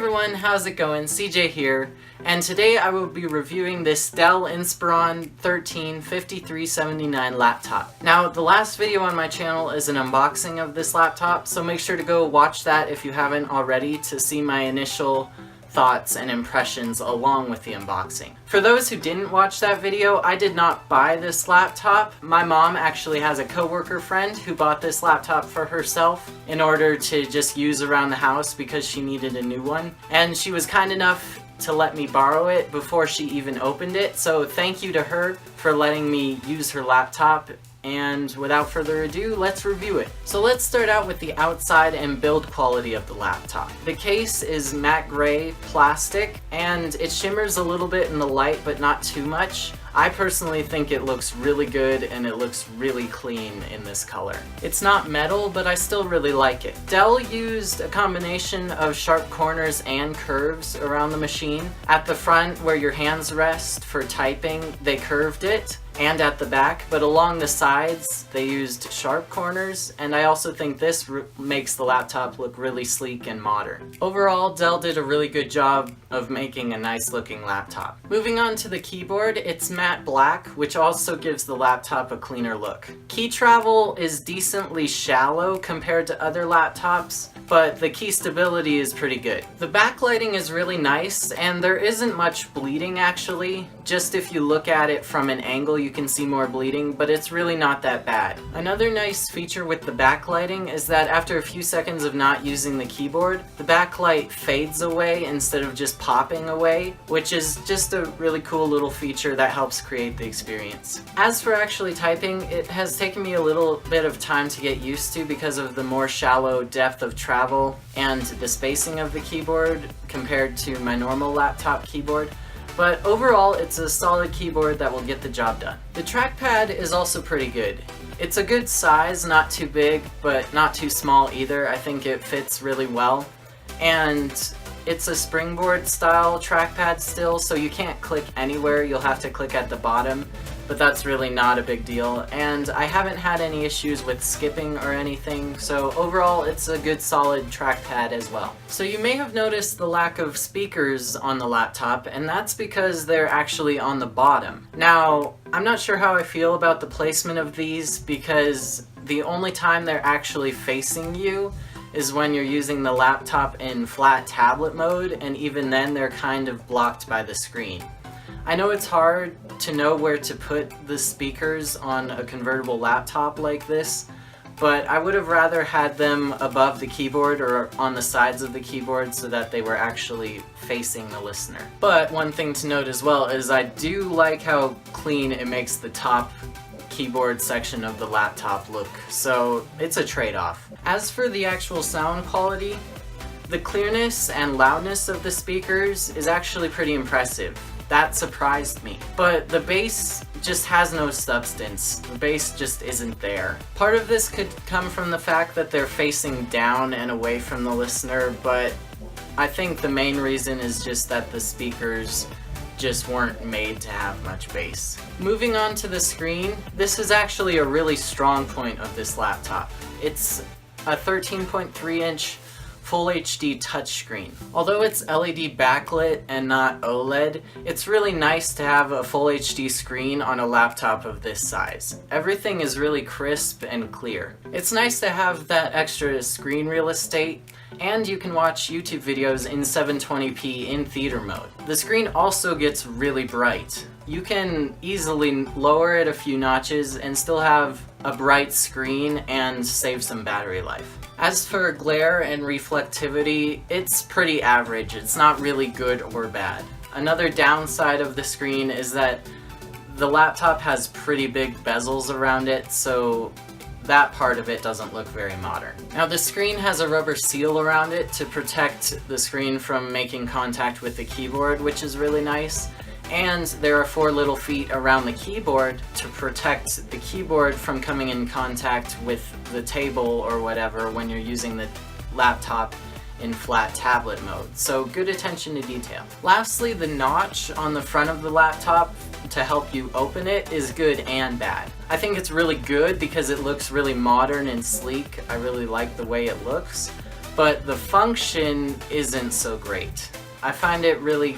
everyone, how's it going? CJ here, and today I will be reviewing this Dell Inspiron 13-5379 laptop. Now, the last video on my channel is an unboxing of this laptop, so make sure to go watch that if you haven't already to see my initial thoughts and impressions along with the unboxing. For those who didn't watch that video, I did not buy this laptop. My mom actually has a coworker friend who bought this laptop for herself in order to just use around the house because she needed a new one. And she was kind enough to let me borrow it before she even opened it. So thank you to her for letting me use her laptop. And without further ado, let's review it. So let's start out with the outside and build quality of the laptop. The case is matte gray plastic and it shimmers a little bit in the light, but not too much. I personally think it looks really good and it looks really clean in this color. It's not metal, but I still really like it. Dell used a combination of sharp corners and curves around the machine. At the front where your hands rest for typing, they curved it, and at the back, but along the sides they used sharp corners, and I also think this makes the laptop look really sleek and modern. Overall, Dell did a really good job of making a nice looking laptop. Moving on to the keyboard, it's matte black, which also gives the laptop a cleaner look. Key travel is decently shallow compared to other laptops, but the key stability is pretty good. The backlighting is really nice, and there isn't much bleeding actually. Just if you look at it from an angle, you can see more bleeding, but it's really not that bad. Another nice feature with the backlighting is that after a few seconds of not using the keyboard, the backlight fades away instead of just popping away, which is just a really cool little feature that helps create the experience. As for actually typing, it has taken me a little bit of time to get used to because of the more shallow depth of travel and the spacing of the keyboard compared to my normal laptop keyboard. But overall, it's a solid keyboard that will get the job done. The trackpad is also pretty good. It's a good size, not too big, but not too small either. I think it fits really well. And it's a springboard style trackpad still, so you can't click anywhere. You'll have to click at the bottom, but that's really not a big deal. And I haven't had any issues with skipping or anything, so overall it's a good solid trackpad as well. So you may have noticed the lack of speakers on the laptop, and that's because they're actually on the bottom. Now, I'm not sure how I feel about the placement of these because the only time they're actually facing you is when you're using the laptop in flat tablet mode, and even then they're kind of blocked by the screen. I know it's hard to know where to put the speakers on a convertible laptop like this, but I would have rather had them above the keyboard or on the sides of the keyboard so that they were actually facing the listener. But one thing to note as well is I do like how clean it makes the top keyboard section of the laptop look, so it's a trade-off. As for the actual sound quality, the clearness and loudness of the speakers is actually pretty impressive. That surprised me. But the bass just has no substance. The bass just isn't there. Part of this could come from the fact that they're facing down and away from the listener, but I think the main reason is just that the speakers just weren't made to have much bass. Moving on to the screen, this is actually a really strong point of this laptop. It's a 13.3-inch Full HD touchscreen. Although it's LED backlit and not OLED, it's really nice to have a Full HD screen on a laptop of this size. Everything is really crisp and clear. It's nice to have that extra screen real estate, and you can watch YouTube videos in 720p in theater mode. The screen also gets really bright. You can easily lower it a few notches and still have a bright screen and save some battery life. As for glare and reflectivity, it's pretty average. It's not really good or bad. Another downside of the screen is that the laptop has pretty big bezels around it, so that part of it doesn't look very modern. Now, the screen has a rubber seal around it to protect the screen from making contact with the keyboard, which is really nice. And there are 4 little feet around the keyboard to protect the keyboard from coming in contact with the table or whatever when you're using the laptop in flat tablet mode. So good attention to detail. Lastly, the notch on the front of the laptop to help you open it is good and bad. I think it's really good because it looks really modern and sleek. I really like the way it looks. but the function isn't so great. I find it really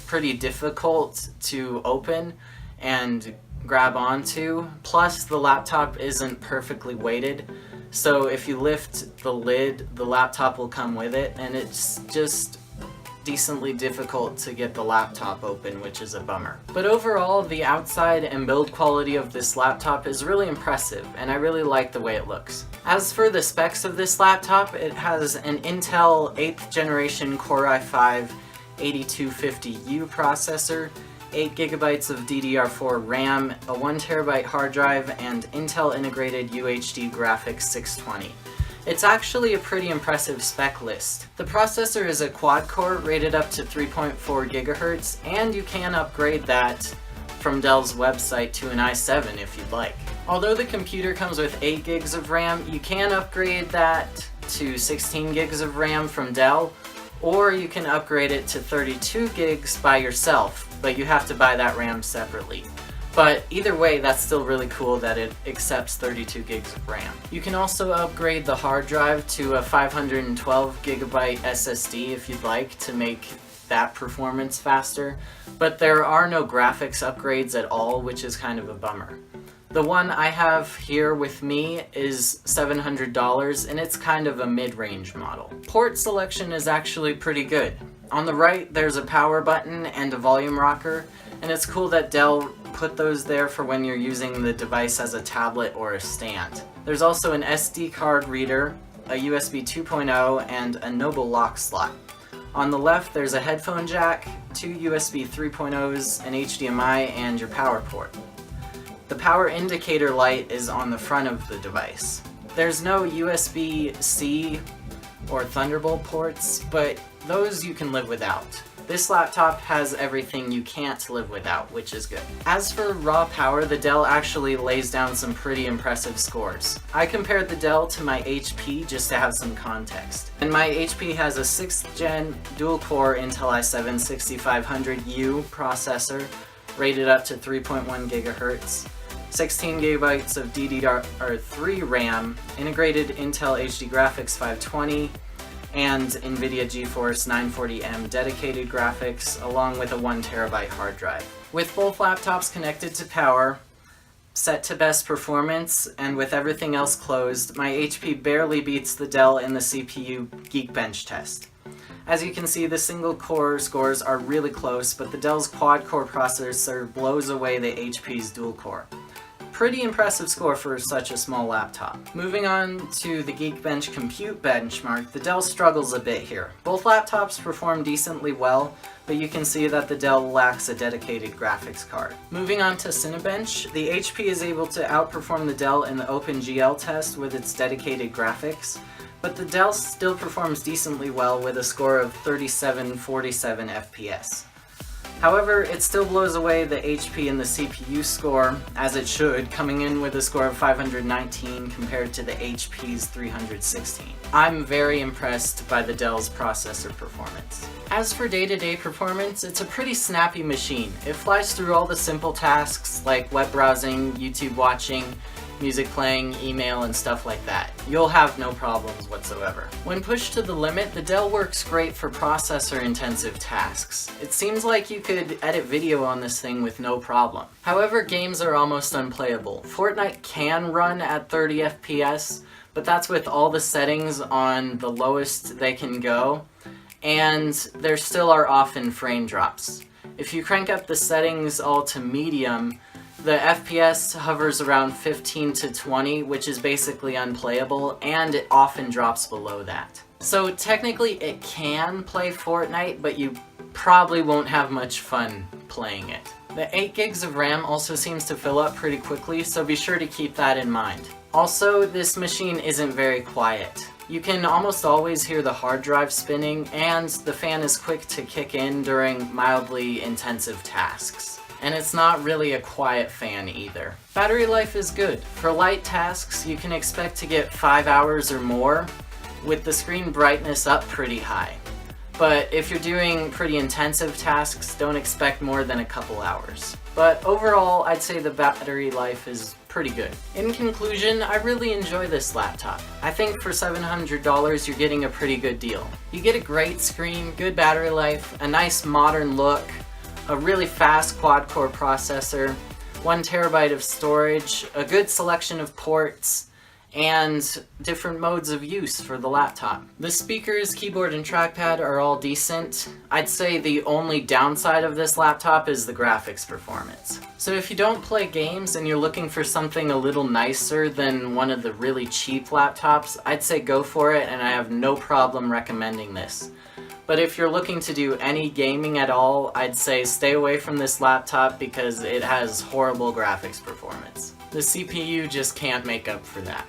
pretty difficult to open and grab onto, plus the laptop isn't perfectly weighted, so if you lift the lid, the laptop will come with it, and it's just decently difficult to get the laptop open, which is a bummer. But overall, the outside and build quality of this laptop is really impressive, and I really like the way it looks. As for the specs of this laptop, it has an Intel 8th generation Core i5 8250U processor, 8GB of DDR4 RAM, a 1TB hard drive, and Intel integrated UHD graphics 620. It's actually a pretty impressive spec list. The processor is a quad-core rated up to 3.4 GHz, and you can upgrade that from Dell's website to an i7 if you'd like. Although the computer comes with 8 gigs of RAM, you can upgrade that to 16 gigs of RAM from Dell, or you can upgrade it to 32 gigs by yourself, but you have to buy that RAM separately. But either way, that's still really cool that it accepts 32 gigs of RAM. You can also upgrade the hard drive to a 512 gigabyte SSD if you'd like to make that performance faster, but there are no graphics upgrades at all, which is kind of a bummer. The one I have here with me is $700, and it's kind of a mid-range model. Port selection is actually pretty good. On the right, there's a power button and a volume rocker, and it's cool that Dell put those there for when you're using the device as a tablet or a stand. There's also an SD card reader, a USB 2.0, and a Noble lock slot. On the left, there's a headphone jack, 2 USB 3.0s, an HDMI, and your power port. The power indicator light is on the front of the device. There's no USB-C or Thunderbolt ports, but those you can live without. This laptop has everything you can't live without, which is good. As for raw power, the Dell actually lays down some pretty impressive scores. I compared the Dell to my HP just to have some context. And my HP has a 6th gen dual-core Intel i7 6500U processor, rated up to 3.1 GHz, 16 GB of DDR3 RAM, integrated Intel HD graphics 520, and NVIDIA GeForce 940M dedicated graphics, along with a 1TB hard drive. With both laptops connected to power, set to best performance, and with everything else closed, my HP barely beats the Dell in the CPU Geekbench test. As you can see, the single core scores are really close, but the Dell's quad-core processor blows away the HP's dual-core. Pretty impressive score for such a small laptop. Moving on to the Geekbench compute benchmark, the Dell struggles a bit here. Both laptops perform decently well, but you can see that the Dell lacks a dedicated graphics card. Moving on to Cinebench, the HP is able to outperform the Dell in the OpenGL test with its dedicated graphics, but the Dell still performs decently well with a score of 3747 FPS. However, it still blows away the HP in the CPU score, as it should, coming in with a score of 519 compared to the HP's 316. I'm very impressed by the Dell's processor performance. As for day-to-day performance, it's a pretty snappy machine. It flies through all the simple tasks like web browsing, YouTube watching, music playing, email, and stuff like that. You'll have no problems whatsoever. When pushed to the limit, the Dell works great for processor-intensive tasks. It seems like you could edit video on this thing with no problem. However, games are almost unplayable. Fortnite can run at 30 FPS, but that's with all the settings on the lowest they can go, and there still are often frame drops. If you crank up the settings all to medium, the FPS hovers around 15 to 20, which is basically unplayable, and it often drops below that. So technically it can play Fortnite, but you probably won't have much fun playing it. The 8 gigs of RAM also seems to fill up pretty quickly, so be sure to keep that in mind. Also, this machine isn't very quiet. You can almost always hear the hard drive spinning, and the fan is quick to kick in during mildly intensive tasks. And it's not really a quiet fan either. Battery life is good. For light tasks, you can expect to get 5 hours or more, with the screen brightness up pretty high. But if you're doing pretty intensive tasks, don't expect more than a couple hours. But overall, I'd say the battery life is pretty good. In conclusion, I really enjoy this laptop. I think for $700 you're getting a pretty good deal. You get a great screen, good battery life, a nice modern look, a really fast quad-core processor, 1 terabyte of storage, a good selection of ports, and different modes of use for the laptop. The speakers, keyboard, and trackpad are all decent. I'd say the only downside of this laptop is the graphics performance. So if you don't play games and you're looking for something a little nicer than one of the really cheap laptops, I'd say go for it, and I have no problem recommending this. But if you're looking to do any gaming at all, I'd say stay away from this laptop because it has horrible graphics performance. The CPU just can't make up for that.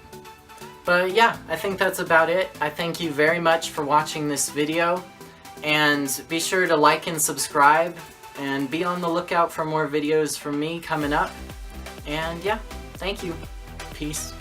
But yeah, I think that's about it. I thank you very much for watching this video, and be sure to like and subscribe, and be on the lookout for more videos from me coming up. And yeah, thank you. Peace.